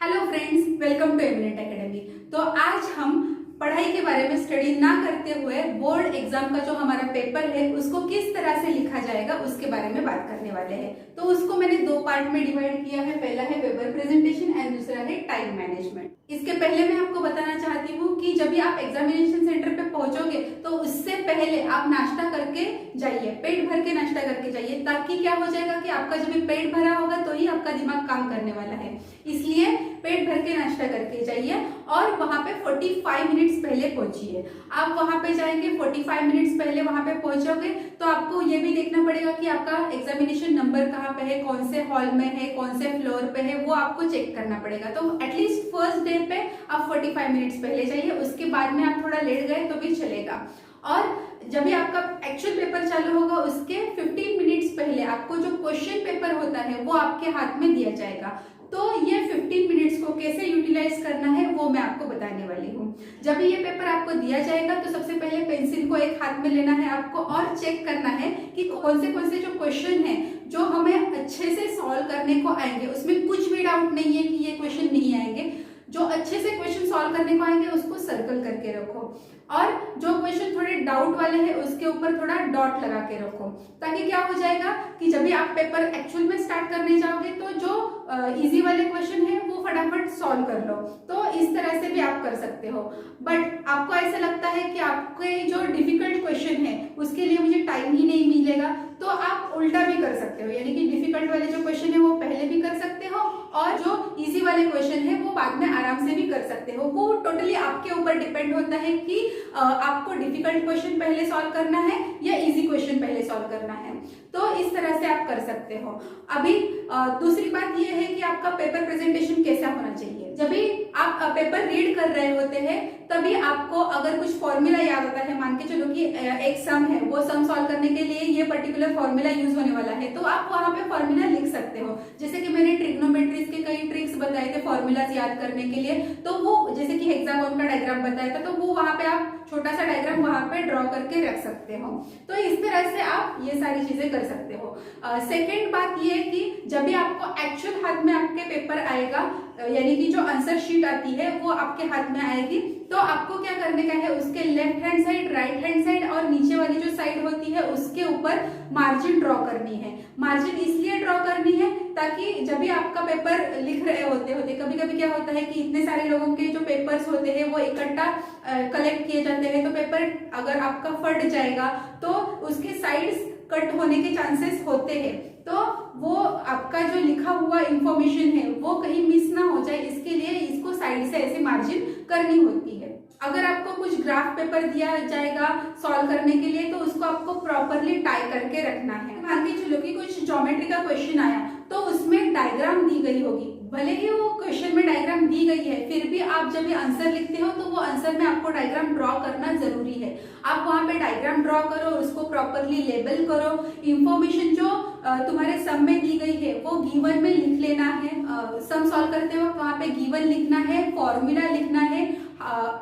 Hello friends, welcome to Eminent Academy. तो आज हम पढ़ाई के बारे में स्टडी ना करते हुए बोर्ड एग्जाम का जो हमारा पेपर है उसको किस तरह से लिखा जाएगा उसके बारे में बात करने वाले हैं। तो उसको मैंने दो पार्ट में डिवाइड किया है। पहला है पेपर प्रेजेंटेशन एंड दूसरा है टाइम मैनेजमेंट। इसके पहले मैं आपको बताना चाहती हूँ कि जब भी आप एग्जामिनेशन सेंटर पे पहुंचोगे तो उससे पहले आप नाश्ता करके जाइए, पेट भर के नाश्ता करके जाइए, ताकि क्या हो जाएगा कि आपका जब भी पेट भरा होगा तो ही आपका दिमाग काम करने वाला है। इसलिए पेट भर के नाश्ता करके जाइए और वहां पे 45 मिनट्स पहले पहुंचिए। आप वहां पे जाएंगे, 45 मिनट्स पहले वहां पे पहुंचोगे तो आपको ये भी देखना पड़ेगा कि आपका एग्जामिनेशन नंबर कहाँ पे है, कौन से हॉल में है, कौन से फ्लोर पे है, वो आपको चेक करना पड़ेगा। तो एटलीस्ट फर्स्ट डे पे आप 45 मिनट्स पहले जाइए। उसके बाद में आप थोड़ा लेट गए तो भी चलेगा। और जब भी आपका एक्चुअल पेपर चालू होगा उसके 15 मिनट्स पहले आपको जो क्वेश्चन पेपर होता है वो आपके हाथ में दिया जाएगा। तो ये 15 मिनट्स को कैसे यूटिलाइज करना है वो मैं आपको बताने वाली हूँ। जब भी ये पेपर आपको दिया जाएगा तो सबसे पहले पेंसिल को एक हाथ में लेना है आपको और चेक करना है कि कौन से जो क्वेश्चन है जो हमें अच्छे से सॉल्व करने को आएंगे। उसमें कुछ भी डाउट नहीं है कि ये क्वेश्चन नहीं आएंगे। जो अच्छे से क्वेश्चन सॉल्व करने को आएंगे उसको सर्कल करके रखो और जो क्वेश्चन थोड़े डाउट वाले हैं उसके ऊपर थोड़ा डॉट लगा के रखो, ताकि क्या हो जाएगा कि जब भी आप पेपर एक्चुअल में स्टार्ट करने जाओगे तो जो इजी वाले क्वेश्चन है वो फटाफट सॉल्व कर लो। तो इस तरह से भी आप कर सकते हो। बट आपको ऐसा लगता है कि आपके जो डिफिकल्ट क्वेश्चन है उसके लिए मुझे टाइम ही नहीं मिलेगा, तो आप उल्टा भी कर सकते हो, यानी कि डिफिकल्ट वाले जो क्वेश्चन है वो पहले भी कर सकते हो और जो इजी वाले क्वेश्चन है वो बाद में आराम से भी कर सकते हो। वो टोटली आपके ऊपर डिपेंड होता है कि आपको डिफिकल्ट क्वेश्चन पहले सॉल्व करना है या इजी क्वेश्चन पहले सॉल्व करना है। तो इस तरह से आप कर सकते हो। अभी दूसरी बात यह है कि आपका पेपर प्रेजेंटेशन कैसा होना चाहिए। जब भी आप पेपर रीड कर रहे होते हैं तभी आपको अगर कुछ फॉर्मूला याद आता है, मान के चलो कि एक सम है, वो सम सॉल्व करने के लिए ये पर्टिकुलर फॉर्मूला यूज होने वाला है, तो आप वहां पे फॉर्मूला लिख सकते हो। जैसे कि मैंने ट्रिग्नोमेट्रीज के कई ट्रिक्स बताए थे फॉर्मूलाज याद करने के लिए, तो वो जैसे कि हेक्सागोन का डायग्राम बताया था तो वो वहां पे आप छोटा सा डायग्राम वहां पे ड्रॉ करके रख सकते हो। तो इस तरह से आप ये सारी चीजें कर सकते हो। सेकेंड बात ये है कि जब भी आपको एक्चुअल हाथ में आपके पेपर आएगा, यानी कि जो आंसर शीट आती है वो आपके हाथ में आएगी, तो आपको क्या करने का है, उसके left hand side, right hand side और नीचे वाली जो साइड होती है उसके ऊपर मार्जिन ड्रॉ करनी है। मार्जिन इसलिए ड्रॉ करनी है ताकि जब भी आपका पेपर लिख रहे होते कभी कभी क्या होता है कि इतने सारे लोगों के जो पेपर्स होते हैं वो इकट्ठा कलेक्ट किए जाते हैं, तो पेपर अगर आपका फट जाएगा तो उसके साइड्स कट होने के चांसेस होते हैं। तो वो आपका जो लिखा हुआ इंफॉर्मेशन है वो कहीं मिस ना हो जाए, इसके लिए इसको साइड से ऐसे मार्जिन करनी होती है। अगर आपको कुछ ग्राफ पेपर दिया जाएगा सॉल्व करने के लिए तो उसको आपको प्रॉपरली टाई करके रखना है। मान के चलो कि कुछ ज्योमेट्री का क्वेश्चन आया तो उसमें डायग्राम दी गई होगी, भले ही वो क्वेश्चन में डायग्राम दी गई है फिर भी आप जब ये आंसर लिखते हो तो वो आंसर में आपको डायग्राम ड्रॉ करना जरूरी है। आप वहां पे डायग्राम ड्रॉ करो, उसको प्रॉपरली लेबल करो, इंफॉर्मेशन जो तुम्हारे सम में दी गई है वो गिवन में लिख लेना है। सम सॉल्व करते वक्त वहां पे गिवन लिखना है, फॉर्मूला लिखना है,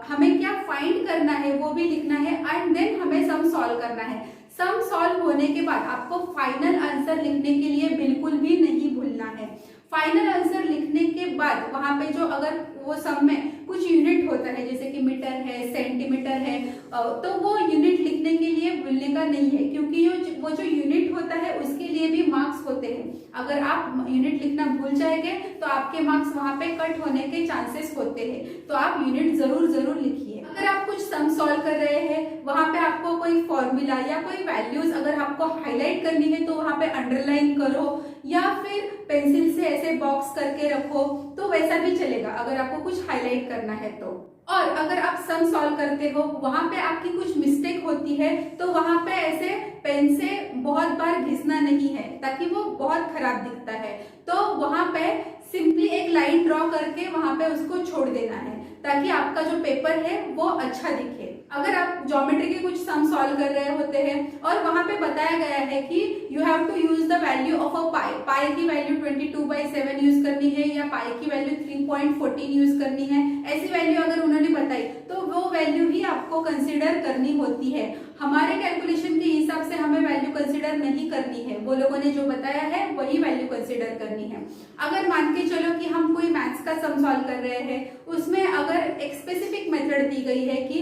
हमें क्या फाइंड करना है वो भी लिखना है एंड देन हमें सम सॉल्व करना है। सम सॉल्व होने के बाद आपको फाइनल आंसर लिखने के लिए बिल्कुल भी नहीं भूलना है। फाइनल आंसर लिखने के बाद वहां पे जो अगर वो सम में कुछ यूनिट होता है जैसे कि मीटर है, सेंटीमीटर है, तो वो यूनिट लिखने के लिए भूलने का नहीं है, क्योंकि वो जो यूनिट होता है उसके लिए भी मार्क्स होते हैं। अगर आप यूनिट लिखना भूल जाएंगे तो आपके मार्क्स वहां पे कट होने के चांसेस होते हैं। तो आप यूनिट जरूर लिखिए। अगर आप कुछ सम सॉल्व कर रहे हैं वहां पे आपको कोई फॉर्मूला या कोई वैल्यूज अगर आपको हाईलाइट करनी है तो वहां पे अंडरलाइन करो या फिर पेंसिल से ऐसे बॉक्स करके रखो, तो वैसा भी चलेगा अगर आपको कुछ हाईलाइट करना है तो। और अगर आप सम सॉल्व करते हो वहां पे आपकी कुछ मिस्टेक होती है तो वहां पे ऐसे पेन से बहुत बार घिसना नहीं है ताकि वो बहुत खराब दिखता है। तो वहां पे सिंपली एक लाइन ड्रॉ करके वहां पे उसको छोड़ देना है ताकि आपका जो पेपर है वो अच्छा दिखे। अगर आप ज्योमेट्री के कुछ सम सॉल्व कर रहे होते हैं और वहां पे बताया गया है कि you have to use the value of a pi, pi की वैल्यू 22/7 यूज करनी है या पाई की वैल्यू 3.14 यूज करनी है, ऐसी वैल्यू अगर उन्होंने बताई तो वो वैल्यू ही आपको कंसिडर करनी होती है। हमारे कैलकुलेशन के हिसाब से हमें वैल्यू कंसिडर नहीं करनी है, वो लोगों ने जो बताया है वही वैल्यू कंसिडर करनी है। अगर मान के चलो कि हम कोई मैथ्स का सम सॉल्व कर रहे हैं, उसमें अगर एक स्पेसिफिक मेथड दी गई है कि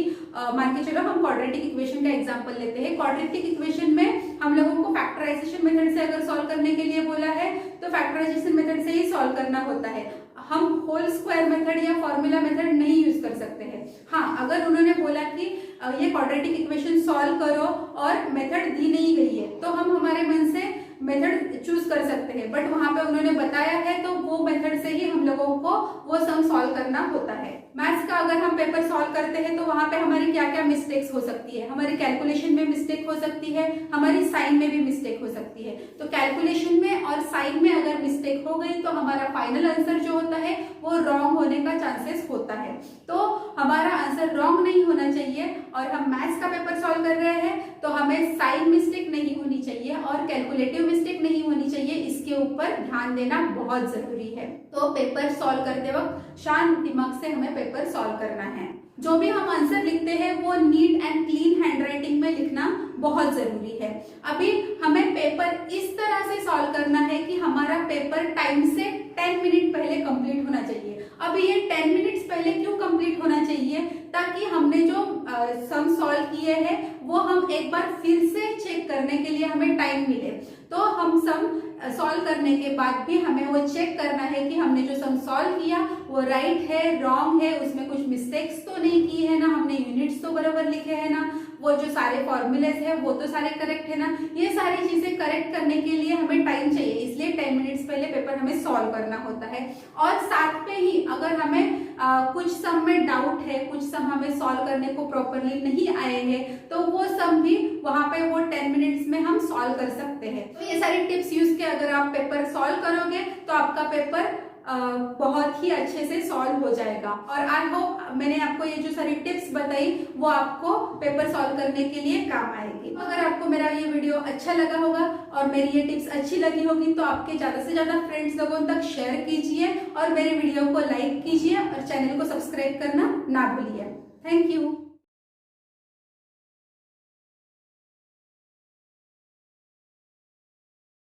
मान के चलो हम क्वाड्रेटिक इक्वेशन का एग्जांपल लेते हैं। क्वाड्रेटिक इक्वेशन में हम लोगों को फैक्टराइजेशन मेथड से अगर सॉल्व करने के लिए बोला है तो फैक्टराइजेशन मेथड से ही सॉल्व करना होता है। हम होल स्क्वायर मेथड या फॉर्मूला मेथड नहीं यूज कर सकते हैं। हाँ, अगर उन्होंने बोला कि ये क्वाड्रेटिक इक्वेशन सॉल्व करो और मेथड दी नहीं गई है तो हम हमारे मन से मेथड चूज कर सकते हैं, बट वहां पे उन्होंने बताया है तो वो मेथड से ही हम लोगों को वो सम सॉल्व करना होता है। मैथ्स का अगर हम पेपर सॉल्व करते हैं तो वहां पे हमारी क्या क्या मिस्टेक्स हो सकती है, हमारी कैलकुलेशन में मिस्टेक हो सकती है, हमारी साइन में भी मिस्टेक हो सकती है। तो कैलकुलेशन में और साइन में अगर मिस्टेक हो गई तो हमारा फाइनल आंसर जो होता है वो रॉन्ग होने का चांसेस होता है। तो हमारा आंसर रॉन्ग नहीं होना चाहिए और हम मैथ्स का पेपर सॉल्व कर रहे हैं तो हमें साइन मिस्टेक नहीं होनी चाहिए और कैलकुलेटिव मिस्टेक नहीं होनी चाहिए। इसके ऊपर ध्यान देना बहुत जरूरी है। तो पेपर सॉल्व करते वक्त शांत दिमाग से हमें पेपर सॉल्व करना है। जो भी हम आंसर लिखते हैं वो नीट एंड क्लीन हैंडराइटिंग में लिखना बहुत जरूरी है। अभी हमें पेपर इस तरह से सॉल्व करना है कि हमारा पेपर टाइम से 10 मिनट पहले कंप्लीट होना चाहिए। अभी ये 10 मिनट्स पहले क्यों कंप्लीट होना चाहिए? ताकि हमने जो सम सॉल्व किए हैं वो हम एक बार फिर से चेक करने के लिए हमें टाइम मिले। तो हम सम सॉल्व करने के बाद भी हमें वो चेक करना है कि हमने जो सम सॉल्व किया वो राइट है, रॉन्ग है, उसमें कुछ मिस्टेक्स तो नहीं की है ना, हमने यूनिट्स तो बराबर लिखे हैं ना, वो जो सारे फॉर्मूलेज है वो तो सारे करेक्ट है ना। ये सारी चीजें करेक्ट करने के लिए हमें टाइम चाहिए, इसलिए 10 मिनट्स पहले पेपर हमें सॉल्व करना होता है। और साथ में ही अगर हमें कुछ सम में डाउट है, कुछ सम हमें सॉल्व करने को प्रॉपरली नहीं आए हैं तो वो सम भी वहां पे वो 10 मिनट्स में हम सॉल्व कर सकते हैं। तो ये सारी टिप्स यूज के अगर आप पेपर सॉल्व करोगे तो आपका पेपर बहुत ही अच्छे से सॉल्व हो जाएगा। और आई होप मैंने आपको ये जो सारी टिप्स बताई वो आपको पेपर सॉल्व करने के लिए काम आएगी। अगर आपको मेरा ये वीडियो अच्छा लगा होगा और मेरी ये टिप्स अच्छी लगी होगी तो आपके ज्यादा से ज्यादा फ्रेंड्स लोगों तक शेयर कीजिए और मेरे वीडियो को लाइक कीजिए और चैनल को सब्सक्राइब करना ना भूलिए। Thank you.